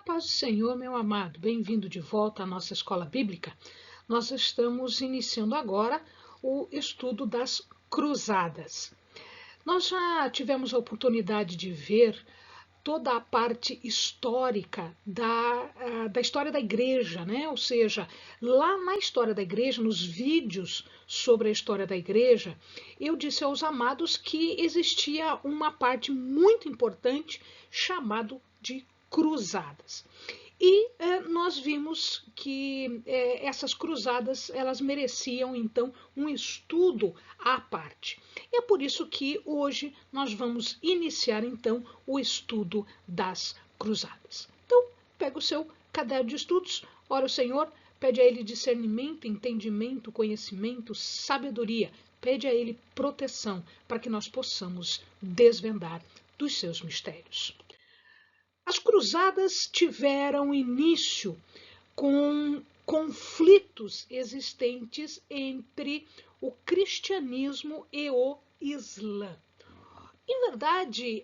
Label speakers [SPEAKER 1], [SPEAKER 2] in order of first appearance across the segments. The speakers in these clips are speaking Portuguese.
[SPEAKER 1] paz do Senhor, meu amado, bem-vindo de volta à nossa escola bíblica. Nós estamos iniciando agora o estudo das cruzadas. Nós já tivemos a oportunidade de ver toda a parte histórica da história da igreja, né? Ou seja, lá na história da igreja, nos vídeos sobre a história da igreja, eu disse aos amados que existia uma parte muito importante chamada de cruzadas. E nós vimos que essas cruzadas elas mereciam então um estudo à parte. E é por isso que hoje nós vamos iniciar então o estudo das cruzadas. Então, pega o seu caderno de estudos, ora o Senhor, pede a Ele discernimento, entendimento, conhecimento, sabedoria, pede a Ele proteção para que nós possamos desvendar dos seus mistérios. As cruzadas tiveram início com conflitos existentes entre o cristianismo e o Islã. Em verdade,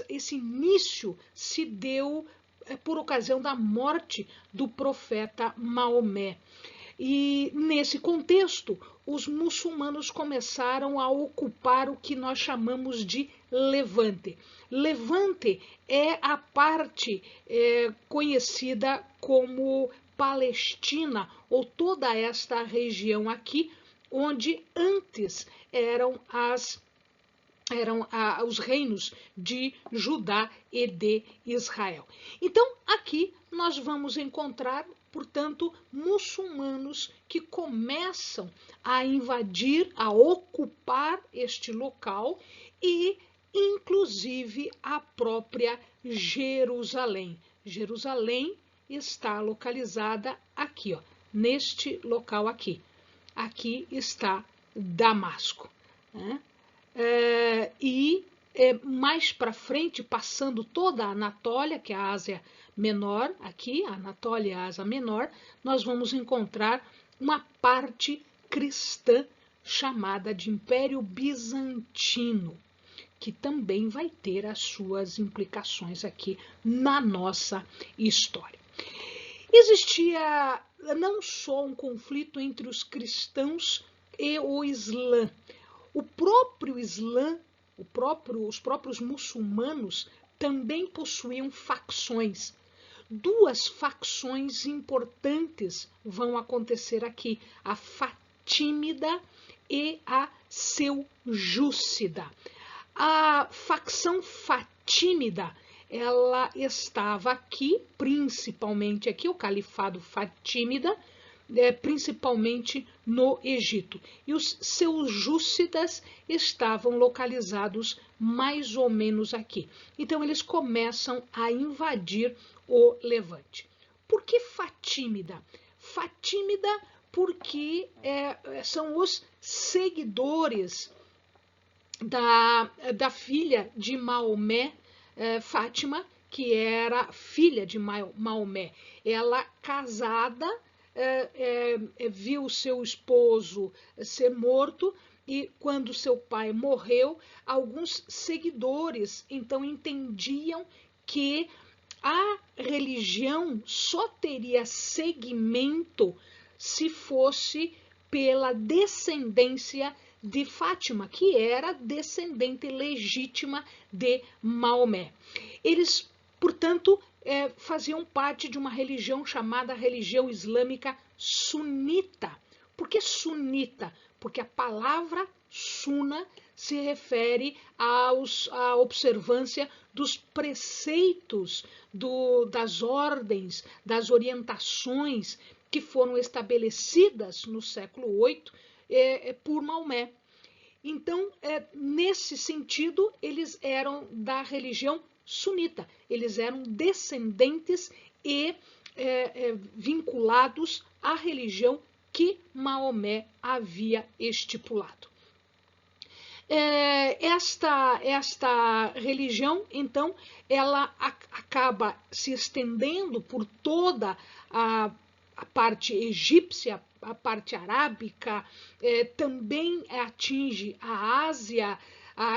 [SPEAKER 1] esse início se deu por ocasião da morte do profeta Maomé. E nesse contexto, os muçulmanos começaram a ocupar o que nós chamamos de Levante. Levante é a parte conhecida como Palestina, ou toda esta região aqui, onde antes eram os reinos de Judá e de Israel. Então, aqui nós vamos encontrar, portanto, muçulmanos que começam a invadir, a ocupar este local e, inclusive, a própria Jerusalém. Jerusalém está localizada aqui, ó, neste local aqui. Aqui está Damasco, né? Mais para frente, passando toda a Anatólia, que é a Ásia Menor, aqui, a Anatólia e a Ásia Menor, nós vamos encontrar uma parte cristã chamada de Império Bizantino, que também vai ter as suas implicações aqui na nossa história. Existia não só um conflito entre os cristãos e o Islã. O próprio Islã, os próprios muçulmanos também possuíam facções. Duas facções importantes vão acontecer aqui, a Fatímida e a Seljúcida. A facção Fatímida, ela estava aqui, principalmente aqui, o Califado Fatímida, principalmente no Egito. E os seljúcidas estavam localizados mais ou menos aqui. Então, eles começam a invadir o Levante. Por que Fatímida? Fatímida porque são os seguidores da filha de Maomé, Fátima, que era filha de Maomé. Ela casada, viu seu esposo ser morto e quando seu pai morreu, alguns seguidores então entendiam que a religião só teria seguimento se fosse pela descendência de Fátima, que era descendente legítima de Maomé. Eles, portanto, faziam parte de uma religião chamada religião islâmica sunita. Por que sunita? Porque a palavra suna se refere à observância dos preceitos, das ordens, das orientações que foram estabelecidas no século VIII por Maomé. Então, nesse sentido, eles eram da religião sunita, eles eram descendentes e vinculados à religião que Maomé havia estipulado. Esta religião, então, ela acaba se estendendo por toda a parte egípcia, a parte arábica, também atinge a Ásia, a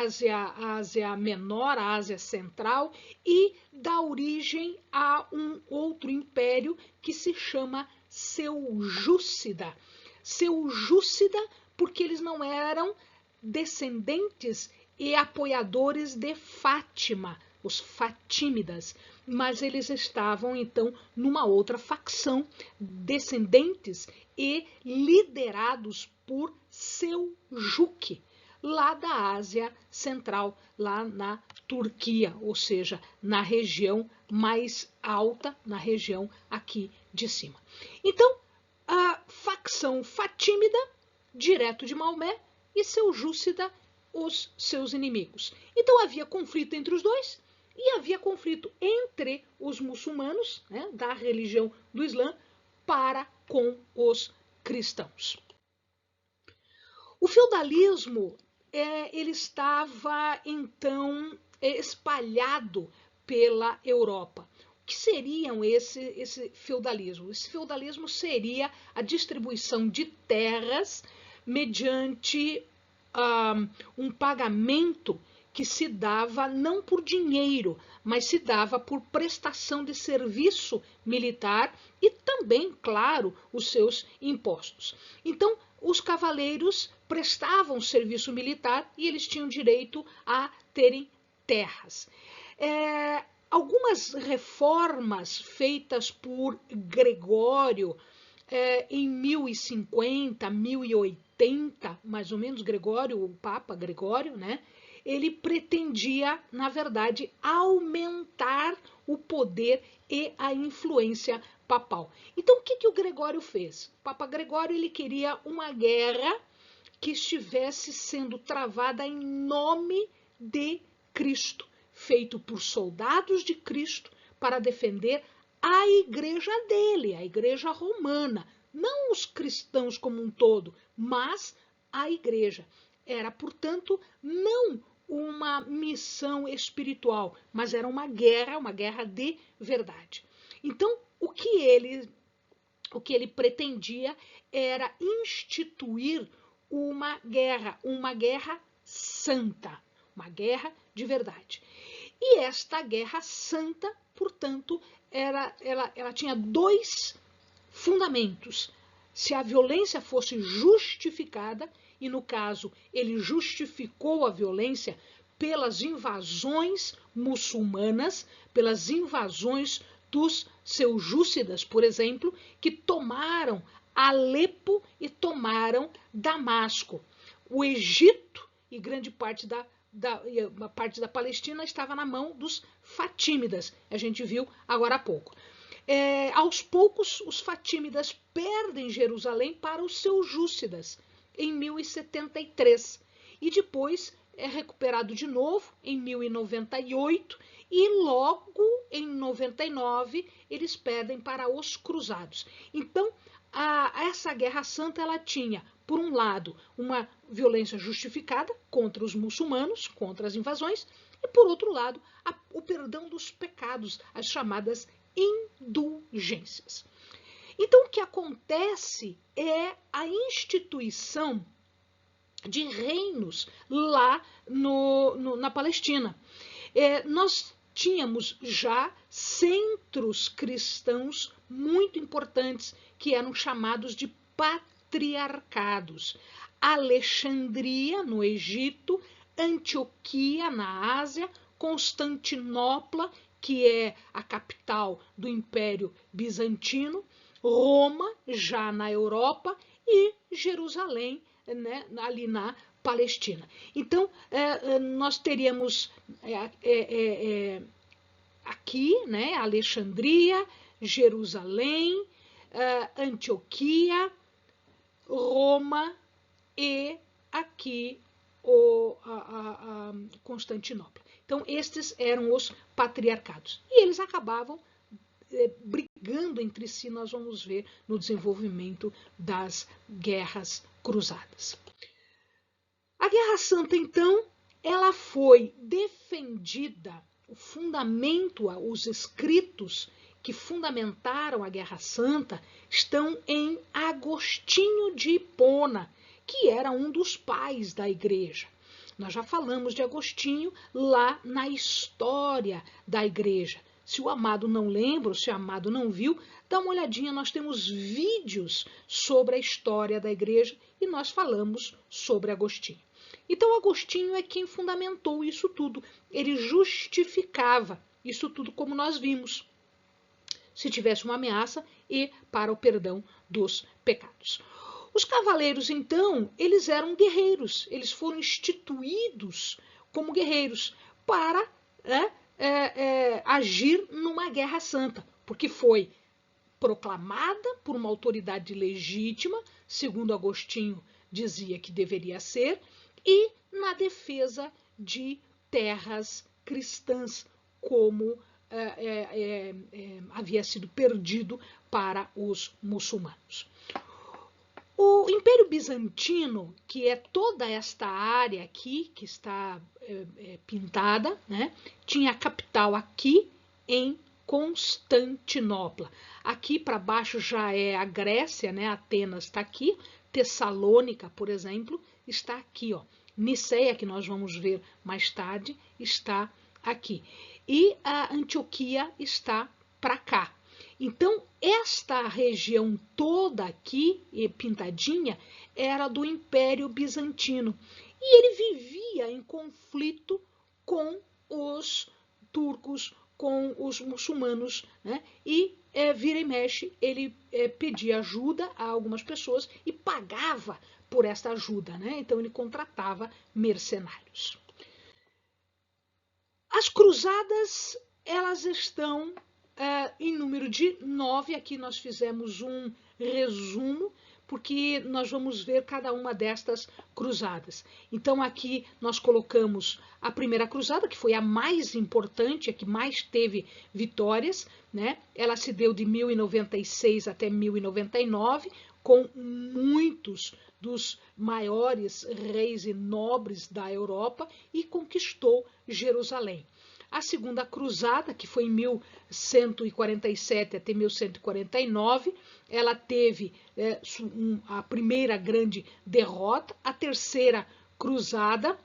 [SPEAKER 1] Ásia Menor, a Ásia Central, e dá origem a um outro império que se chama Seljúcida. Seljúcida porque eles não eram descendentes e apoiadores de Fátima, os fatímidas, mas eles estavam então numa outra facção, descendentes e liderados por Seljuque, lá da Ásia Central, lá na Turquia, ou seja, na região mais alta, na região aqui de cima. Então, a facção fatímida, direto de Maomé, e seljúcida, os seus inimigos. Então havia conflito entre os dois, e havia conflito entre os muçulmanos, né, da religião do Islã, para com os cristãos. O feudalismo ele estava, então, espalhado pela Europa. O que seriam esse feudalismo? Esse feudalismo seria a distribuição de terras mediante um pagamento que se dava não por dinheiro, mas se dava por prestação de serviço militar e também, claro, os seus impostos. Então, os cavaleiros prestavam serviço militar e eles tinham direito a terem terras. Algumas reformas feitas por Gregório em 1050, 1080, mais ou menos, Gregório, o Papa Gregório, né? Ele pretendia, na verdade, aumentar o poder e a influência papal. Então, o que o Gregório fez? O Papa Gregório ele queria uma guerra que estivesse sendo travada em nome de Cristo, feito por soldados de Cristo para defender a igreja dele, a igreja romana, não os cristãos como um todo, mas a igreja. Era, portanto, não uma missão espiritual, mas era uma guerra de verdade. Então, o que ele pretendia era instituir uma guerra santa, uma guerra de verdade. E esta guerra santa, portanto, ela tinha dois fundamentos. Se a violência fosse justificada, e no caso ele justificou a violência pelas invasões muçulmanas, pelas invasões dos seljúcidas, por exemplo, que tomaram Alepo e tomaram Damasco. O Egito e grande parte da Palestina estava na mão dos fatímidas, a gente viu agora há pouco. Aos poucos, os fatímidas perdem Jerusalém para os seljúcidas, em 1073, e depois é recuperado de novo em 1098, e logo em 99 eles perdem para os cruzados. Então, essa Guerra Santa ela tinha, por um lado, uma violência justificada contra os muçulmanos, contra as invasões, e por outro lado, o perdão dos pecados, as chamadas indulgências. Então, o que acontece é a instituição de reinos lá na Palestina. Nós tínhamos já centros cristãos muito importantes, que eram chamados de patriarcados. Alexandria, no Egito, Antioquia, na Ásia, Constantinopla, que é a capital do Império Bizantino, Roma, já na Europa, e Jerusalém, né, ali na Palestina. Então, nós teríamos aqui, né, Alexandria, Jerusalém, Antioquia, Roma e aqui Constantinopla. Então, estes eram os patriarcados. E eles acabavam brigando entre si, nós vamos ver no desenvolvimento das guerras cruzadas. A Guerra Santa, então, ela foi defendida, o fundamento, os escritos que fundamentaram a Guerra Santa estão em Agostinho de Hipona, que era um dos pais da igreja. Nós já falamos de Agostinho lá na história da igreja. Se o amado não lembra, ou se o amado não viu, dá uma olhadinha, nós temos vídeos sobre a história da igreja e nós falamos sobre Agostinho. Então, Agostinho é quem fundamentou isso tudo. Ele justificava isso tudo, como nós vimos, se tivesse uma ameaça e para o perdão dos pecados. Os cavaleiros, então, eles eram guerreiros, eles foram instituídos como guerreiros para agir numa guerra santa, porque foi proclamada por uma autoridade legítima, segundo Agostinho dizia que deveria ser, e na defesa de terras cristãs, como havia sido perdido para os muçulmanos. O Império Bizantino, que é toda esta área aqui, que está pintada, né, tinha a capital aqui em Constantinopla. Aqui para baixo já é a Grécia, né, Atenas está aqui, Tessalônica, por exemplo, está aqui, ó. Niceia, que nós vamos ver mais tarde, está aqui. E a Antioquia está para cá. Então, esta região toda aqui, pintadinha, era do Império Bizantino. E ele vivia em conflito com os turcos, com os muçulmanos, né? E vira e mexe, ele pedia ajuda a algumas pessoas e pagava por esta ajuda, né? Então, ele contratava mercenários. As cruzadas, elas estão em número de 9, aqui nós fizemos um resumo, porque nós vamos ver cada uma destas cruzadas. Então aqui nós colocamos a primeira cruzada, que foi a mais importante, a que mais teve vitórias, né? Ela se deu de 1096 até 1099, com muitos dos maiores reis e nobres da Europa, e conquistou Jerusalém. A segunda cruzada, que foi em 1147 até 1149, ela teve a primeira grande derrota. A terceira cruzada,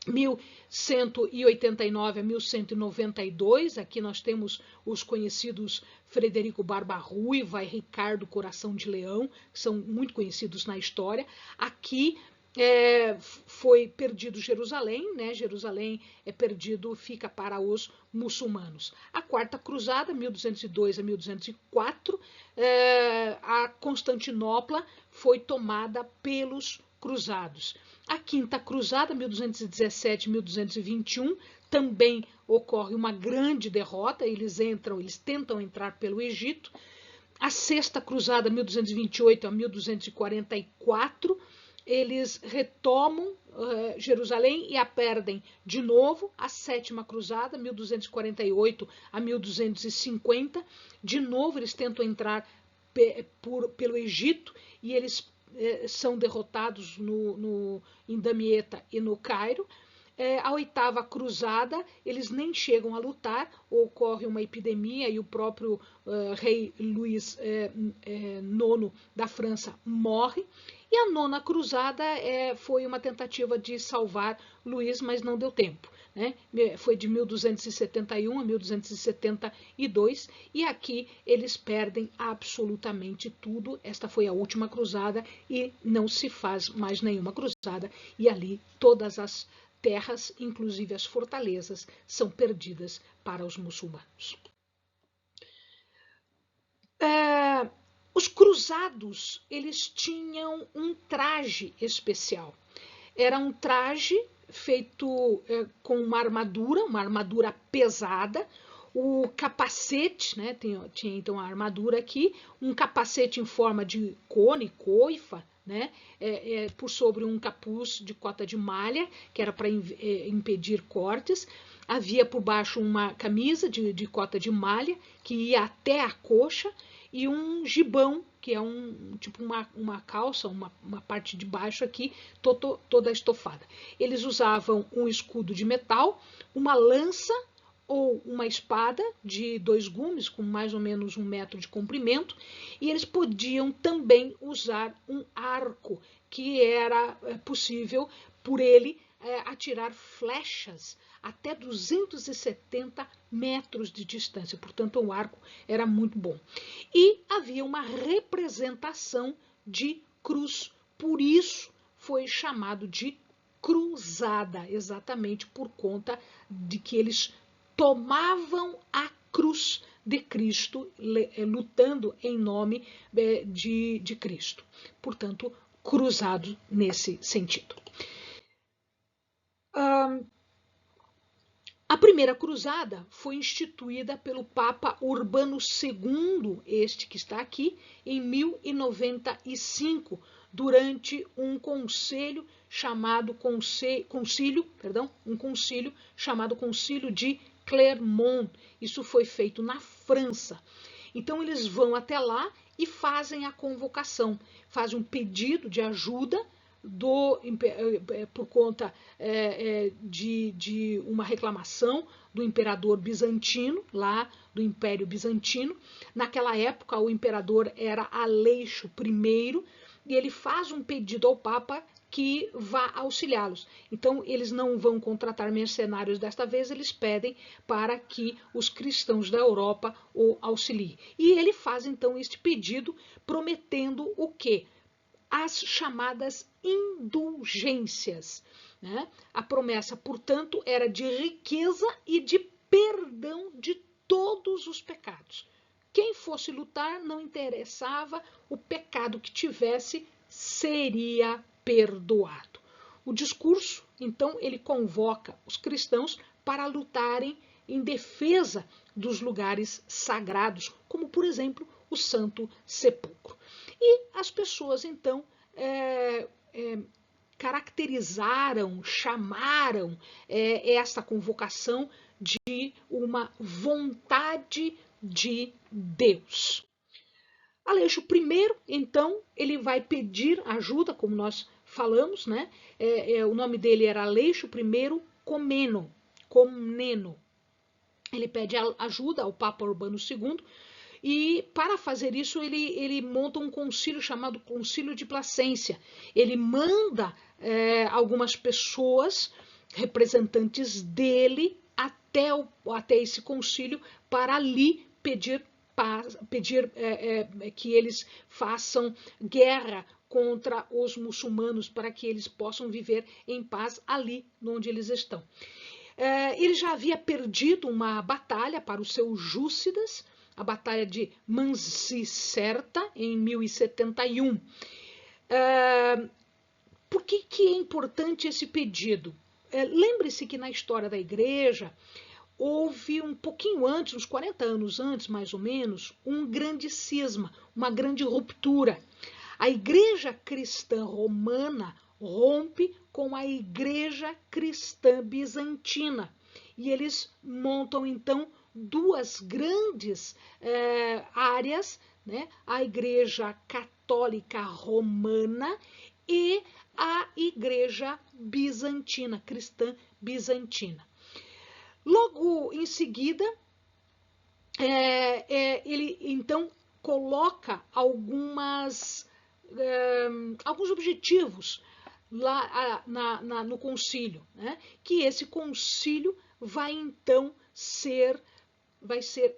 [SPEAKER 1] 1189 a 1192, aqui nós temos os conhecidos Frederico Barba-Ruiva e Ricardo Coração de Leão, que são muito conhecidos na história. Aqui foi perdido Jerusalém, né? Jerusalém é perdido, fica para os muçulmanos. A quarta cruzada, 1202 a 1204, a Constantinopla foi tomada pelos cruzados. A quinta cruzada, 1217 a 1221, também ocorre uma grande derrota, eles tentam entrar pelo Egito. A sexta cruzada, 1228 a 1244, eles retomam Jerusalém e a perdem de novo. A sétima cruzada, 1248 a 1250, de novo eles tentam entrar pelo Egito e eles são derrotados em Damieta e no Cairo. A oitava cruzada, eles nem chegam a lutar, ocorre uma epidemia e o próprio rei Luís IX da França morre. E a nona cruzada foi uma tentativa de salvar Luís, mas não deu tempo, né? Foi de 1271 a 1272, e aqui eles perdem absolutamente tudo. Esta foi a última cruzada e não se faz mais nenhuma cruzada, e ali todas as terras, inclusive as fortalezas, são perdidas para os muçulmanos. Os cruzados, eles tinham um traje especial. Era um traje feito com uma armadura pesada. O capacete, né, tinha então a armadura aqui, um capacete em forma de cone, coifa, né, por sobre um capuz de cota de malha, que era para impedir cortes. Havia por baixo uma camisa de cota de malha, que ia até a coxa, e um gibão, que é tipo uma calça, uma parte de baixo aqui, toda estofada. Eles usavam um escudo de metal, uma lança ou uma espada de 2 gumes, com mais ou menos 1 metro de comprimento, e eles podiam também usar um arco, que era possível por ele atirar flechas até 270 metros de distância, portanto o arco era muito bom. E havia uma representação de cruz, por isso foi chamado de cruzada, exatamente por conta de que eles tomavam a cruz de Cristo, lutando em nome de Cristo. Portanto, cruzado nesse sentido. A primeira cruzada foi instituída pelo Papa Urbano II, este que está aqui, em 1095, durante um concílio chamado concílio de Clermont. Isso foi feito na França. Então eles vão até lá e fazem a convocação, fazem um pedido de ajuda por conta de uma reclamação do imperador bizantino, lá do Império Bizantino. Naquela época, o imperador era Aleixo I, e ele faz um pedido ao Papa que vá auxiliá-los. Então, eles não vão contratar mercenários desta vez, eles pedem para que os cristãos da Europa o auxiliem. E ele faz, então, este pedido, prometendo o quê? As chamadas indulgências, né? A promessa, portanto, era de riqueza e de perdão de todos os pecados. Quem fosse lutar, não interessava, o pecado que tivesse seria perdoado. O discurso, então, ele convoca os cristãos para lutarem em defesa dos lugares sagrados, como, por exemplo, o Santo Sepulcro. E as pessoas, então, caracterizaram, chamaram essa convocação de uma vontade de Deus. Aleixo I, então, ele vai pedir ajuda, como nós falamos, né? O nome dele era Aleixo I Comneno. Ele pede ajuda ao Papa Urbano II, e para fazer isso ele monta um concílio chamado Concílio de Placência. Ele manda algumas pessoas, representantes dele, até esse concílio para ali pedir que eles façam guerra contra os muçulmanos, para que eles possam viver em paz ali onde eles estão. Ele já havia perdido uma batalha para o seu Júcidas, a Batalha de Manzicerta, em 1071. Por que é importante esse pedido? Lembre-se que na história da Igreja houve um pouquinho antes, uns 40 anos antes, mais ou menos, um grande cisma, uma grande ruptura. A Igreja Cristã Romana rompe com a Igreja Cristã Bizantina. E eles montam, então, duas grandes áreas, né? A Igreja Católica Romana e a Igreja Bizantina, Cristã Bizantina. Logo em seguida, ele então coloca alguns objetivos lá no concílio, né? Que esse concílio vai então ser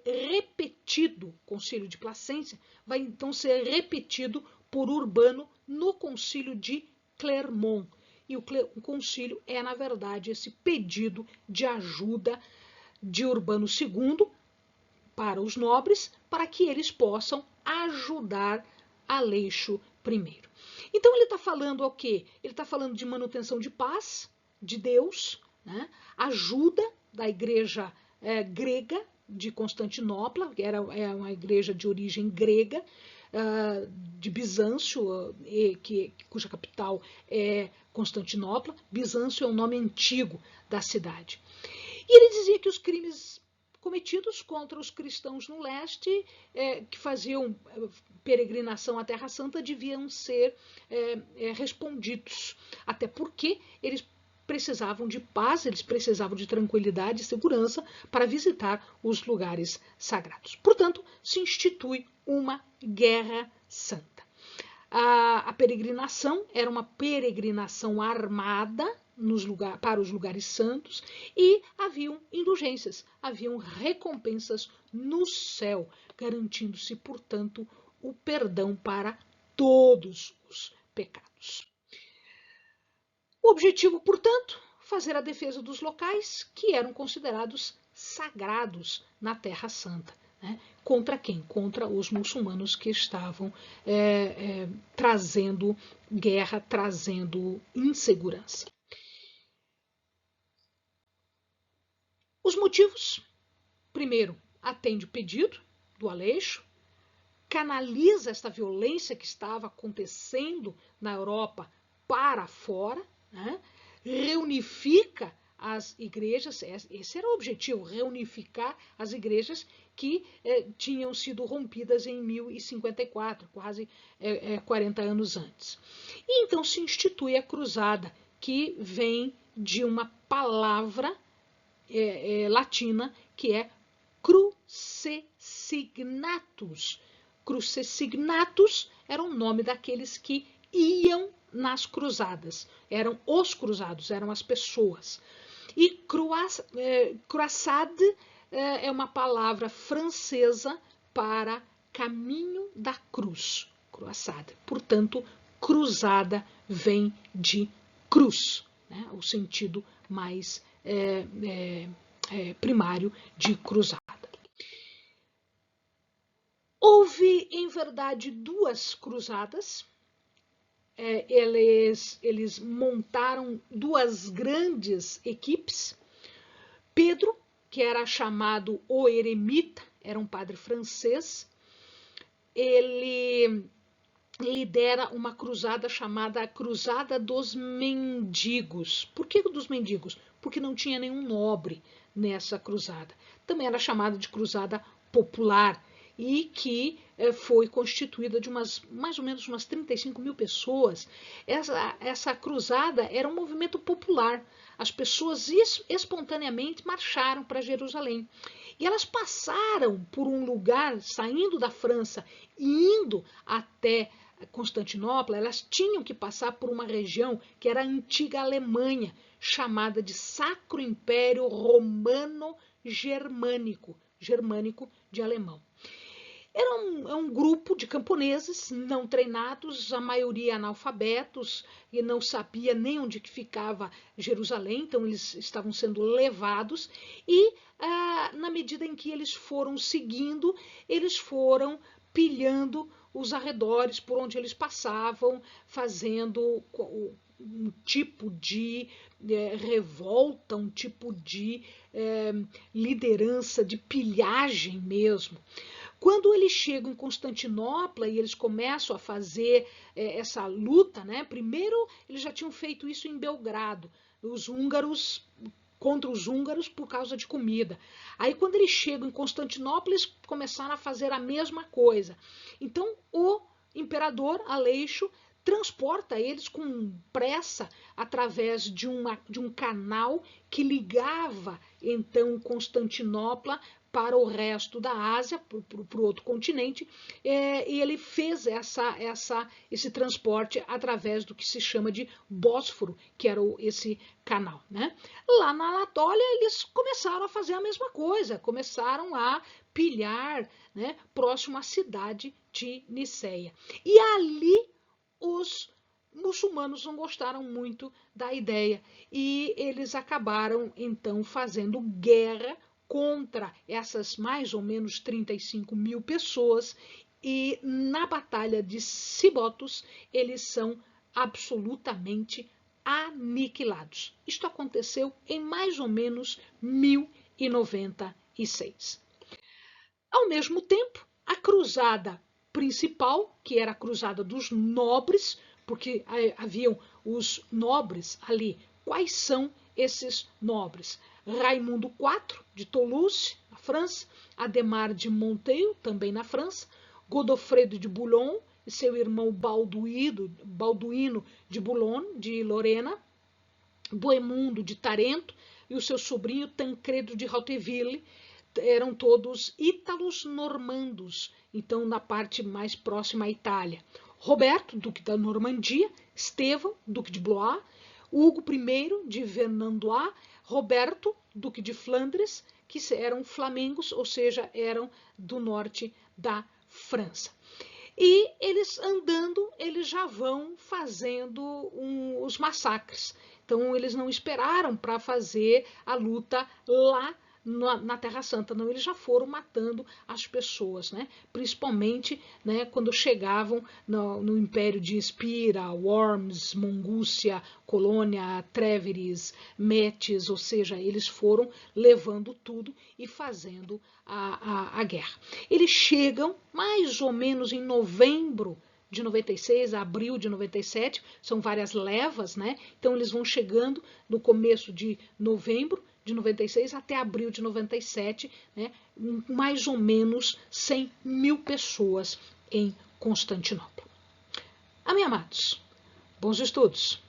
[SPEAKER 1] repetido, concílio de Placência, vai então ser repetido por Urbano no concílio de Clermont. E o concílio é, na verdade, esse pedido de ajuda de Urbano II para os nobres, para que eles possam ajudar Aleixo I. Então ele está falando o quê? Ele está falando de manutenção de paz, de Deus, né? Ajuda da igreja grega de Constantinopla, que era uma igreja de origem grega, de Bizâncio, cuja capital é Constantinopla. Bizâncio é o nome antigo da cidade. E ele dizia que os crimes cometidos contra os cristãos no leste, que faziam peregrinação à Terra Santa, deviam ser respondidos, até porque eles precisavam de paz, eles precisavam de tranquilidade e segurança para visitar os lugares sagrados. Portanto, se institui uma guerra santa. A peregrinação era uma peregrinação armada, para os lugares santos e haviam indulgências, haviam recompensas no céu, garantindo-se, portanto, o perdão para todos os pecados. O objetivo, portanto, fazer a defesa dos locais que eram considerados sagrados na Terra Santa. Né? Contra quem? Contra os muçulmanos que estavam trazendo guerra, trazendo insegurança. Os motivos: primeiro, atende o pedido do Aleixo, canaliza esta violência que estava acontecendo na Europa para fora, né? Reunifica as igrejas, esse era o objetivo, reunificar as igrejas que tinham sido rompidas em 1054, quase 40 anos antes. E então se institui a cruzada, que vem de uma palavra latina que é crucessignatus. Crucessignatus era o nome daqueles que iam nas cruzadas, eram os cruzados, eram as pessoas. E croisade é uma palavra francesa para caminho da cruz, croisade. Portanto, cruzada vem de cruz, né? O sentido mais primário de cruzada. Houve, em verdade, duas cruzadas. Eles montaram duas grandes equipes. Pedro, que era chamado o Eremita, era um padre francês, ele lidera uma cruzada chamada Cruzada dos Mendigos. Por que dos mendigos? Porque não tinha nenhum nobre nessa cruzada. Também era chamada de cruzada popular e que foi constituída de mais ou menos umas 35 mil pessoas. Essa cruzada era um movimento popular. As pessoas espontaneamente marcharam para Jerusalém. E elas passaram por um lugar, saindo da França e indo até Constantinopla, elas tinham que passar por uma região que era a antiga Alemanha, chamada de Sacro Império Romano-Germânico, germânico de alemão. Era um grupo de camponeses não treinados, a maioria analfabetos, e não sabia nem onde que ficava Jerusalém, então eles estavam sendo levados, e na medida em que eles foram seguindo, eles foram pilhando os arredores por onde eles passavam, fazendo um tipo de revolta, um tipo de liderança, de pilhagem mesmo. Quando eles chegam em Constantinopla e eles começam a fazer essa luta, né? Primeiro eles já tinham feito isso em Belgrado, os húngaros contra os húngaros por causa de comida. Aí quando eles chegam em Constantinopla, eles começaram a fazer a mesma coisa. Então o imperador Aleixo transporta eles com pressa através de um canal que ligava então Constantinopla para o resto da Ásia, para o outro continente, e ele fez esse transporte através do que se chama de Bósforo, que era esse canal. Né? Lá na Anatólia, eles começaram a fazer a mesma coisa, começaram a pilhar, né, próximo à cidade de Niceia. E ali os muçulmanos não gostaram muito da ideia e eles acabaram, então, fazendo guerra contra essas mais ou menos 35 mil pessoas e na Batalha de Sibotos eles são absolutamente aniquilados. Isto aconteceu em mais ou menos 1096. Ao mesmo tempo, a cruzada principal, que era a cruzada dos nobres, porque haviam os nobres ali. Quais são esses nobres? Raimundo IV, de Toulouse, na França, Ademar de Monteil, também na França, Godofredo de Bouillon e seu irmão Balduíno de Boulogne, de Lorena, Bohemundo de Tarento e o seu sobrinho Tancredo de Hauteville, eram todos ítalos normandos, então na parte mais próxima à Itália. Roberto, duque da Normandia, Estevão, duque de Blois, Hugo I de Vernandois, Roberto, duque de Flandres, que eram flamengos, ou seja, eram do norte da França. E eles andando, eles já vão fazendo os massacres. Então, eles não esperaram para fazer a luta lá na Terra Santa, não, eles já foram matando as pessoas, né? Principalmente, né, quando chegavam no Império de Espira, Worms, Mongúcia, Colônia, Trèveris, Metis, ou seja, eles foram levando tudo e fazendo a guerra. Eles chegam mais ou menos em novembro de 96 a abril de 97, são várias levas, né? Então eles vão chegando no começo de novembro de 96 até abril de 97, né? Mais ou menos 100.000 pessoas em Constantinopla. Amados, bons estudos!